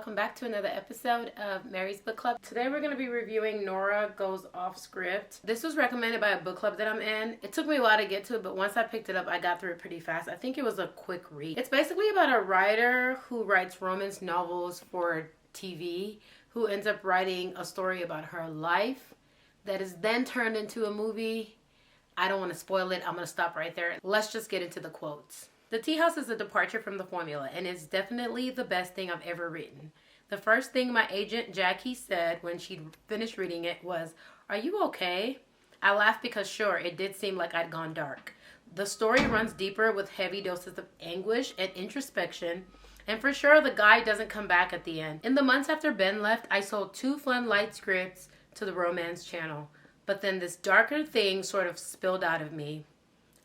welcome back to another episode of Mary's Book Club. Today we're going to be reviewing Nora Goes Off Script. This was recommended by a book club that I'm in. It took me a while to get to it, but once I picked it up, I got through it pretty fast. I think it was a quick read. It's basically about a writer who writes romance novels for TV, who ends up writing a story about her life that is then turned into a movie. I don't want to spoil it. I'm going to stop right there. Let's just get into the quotes. The Tea House is a departure from the formula, and it's definitely the best thing I've ever written. The first thing my agent Jackie said when she finished reading it was, "Are you okay?" I laughed because sure, it did seem like I'd gone dark. The story runs deeper with heavy doses of anguish and introspection, and for sure the guy doesn't come back at the end. In the months after Ben left, I sold 2 fun light scripts to the romance channel, but then this darker thing sort of spilled out of me.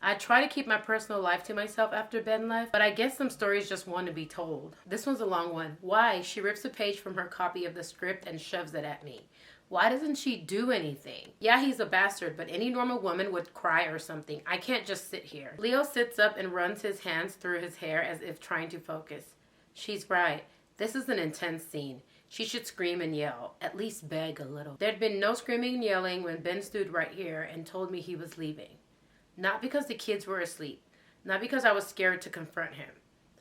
I try to keep my personal life to myself after Ben left, but I guess some stories just want to be told. This one's a long one. Why? She rips a page from her copy of the script and shoves it at me. Why doesn't she do anything? Yeah, he's a bastard, but any normal woman would cry or something. I can't just sit here. Leo sits up and runs his hands through his hair as if trying to focus. She's right. This is an intense scene. She should scream and yell, at least beg a little. There'd been no screaming and yelling when Ben stood right here and told me he was leaving. Not because the kids were asleep, not because I was scared to confront him.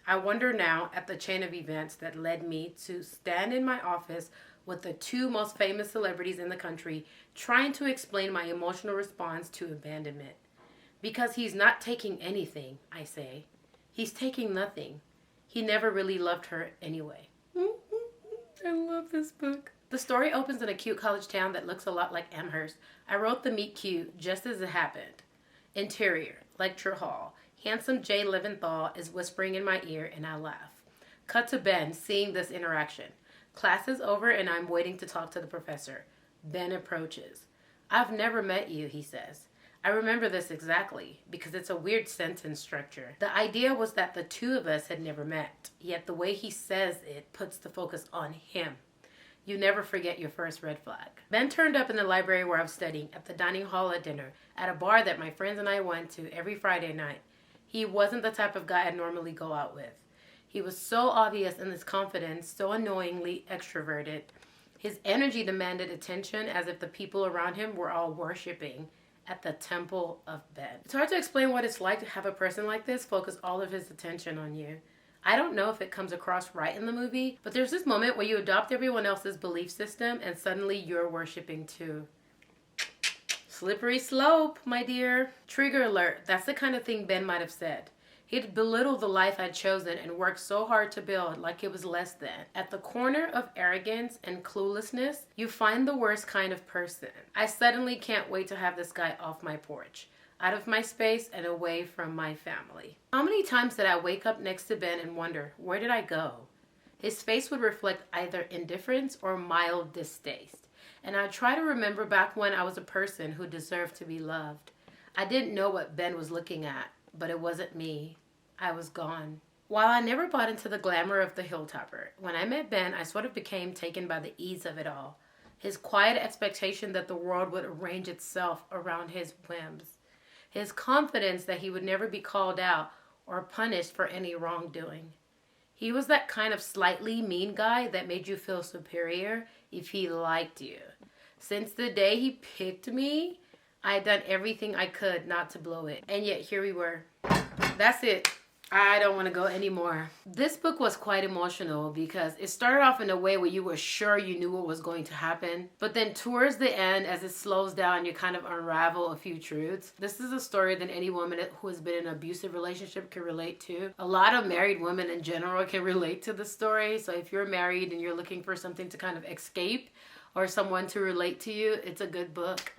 I wonder now at the chain of events that led me to stand in my office with the 2 most famous celebrities in the country trying to explain my emotional response to abandonment. Because he's not taking anything, I say. He's taking nothing. He never really loved her anyway. I love this book. The story opens in a cute college town that looks a lot like Amherst. I wrote the meet cute just as it happened. Interior, lecture hall. Handsome Jay Leventhal is whispering in my ear and I laugh. Cut to Ben seeing this interaction. Class is over and I'm waiting to talk to the professor. Ben approaches. "I've never met you," he says. I remember this exactly because it's a weird sentence structure. The idea was that the 2 of us had never met, yet the way he says it puts the focus on him. You never forget your first red flag. Ben turned up in the library where I was studying, at the dining hall at dinner, at a bar that my friends and I went to every Friday night. He wasn't the type of guy I'd normally go out with. He was so obvious in his confidence, so annoyingly extroverted. His energy demanded attention as if the people around him were all worshiping at the temple of Ben. It's hard to explain what it's like to have a person like this focus all of his attention on you. I don't know if it comes across right in the movie, but there's this moment where you adopt everyone else's belief system and suddenly you're worshiping too. Slippery slope, my dear. Trigger alert. That's the kind of thing Ben might have said. He'd belittle the life I'd chosen and worked so hard to build like it was less than. At the corner of arrogance and cluelessness, you find the worst kind of person. I suddenly can't wait to have this guy off my porch, out of my space and away from my family. How many times did I wake up next to Ben and wonder, where did I go? His face would reflect either indifference or mild distaste. And I try to remember back when I was a person who deserved to be loved. I didn't know what Ben was looking at, but it wasn't me. I was gone. While I never bought into the glamour of the hilltopper, when I met Ben, I sort of became taken by the ease of it all. His quiet expectation that the world would arrange itself around his whims. His confidence that he would never be called out or punished for any wrongdoing. He was that kind of slightly mean guy that made you feel superior if he liked you. Since the day he picked me, I had done everything I could not to blow it. And yet here we were. That's it. I don't want to go anymore. This book was quite emotional because it started off in a way where you were sure you knew what was going to happen. But then towards the end, as it slows down, you kind of unravel a few truths. This is a story that any woman who has been in an abusive relationship can relate to. A lot of married women in general can relate to the story. So if you're married and you're looking for something to kind of escape or someone to relate to you, it's a good book.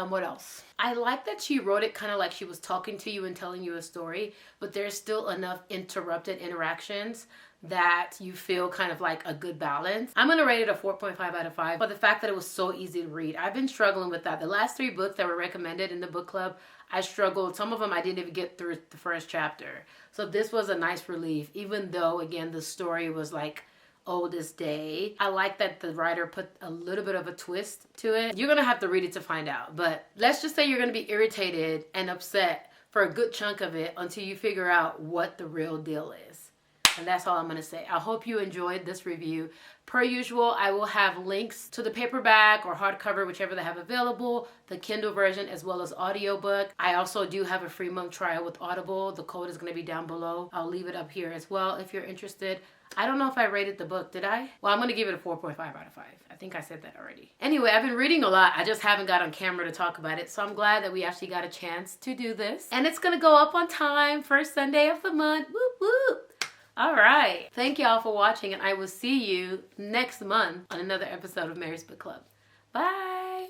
What else? I like that she wrote it kind of like she was talking to you and telling you a story, but there's still enough interrupted interactions that you feel kind of like a good balance. I'm going to rate it a 4.5 out of 5 for the fact that it was so easy to read. I've been struggling with that. The last 3 books that were recommended in the book club, I struggled. Some of them I didn't even get through the first chapter. So this was a nice relief, even though, again, the story was like oldest day. I like that the writer put a little bit of a twist to it. You're gonna have to read it to find out, but let's just say you're gonna be irritated and upset for a good chunk of it until you figure out what the real deal is. And that's all I'm going to say. I hope you enjoyed this review. Per usual, I will have links to the paperback or hardcover, whichever they have available, the Kindle version, as well as audiobook. I also do have a free month trial with Audible. The code is going to be down below. I'll leave it up here as well if you're interested. I don't know if I rated the book, did I? Well, I'm going to give it a 4.5 out of 5. I think I said that already. Anyway, I've been reading a lot. I just haven't got on camera to talk about it. So I'm glad that we actually got a chance to do this. And it's going to go up on time, first Sunday of the month. Whoop, whoop. All right. Thank y'all for watching, and I will see you next month on another episode of Mary's Book Club. Bye.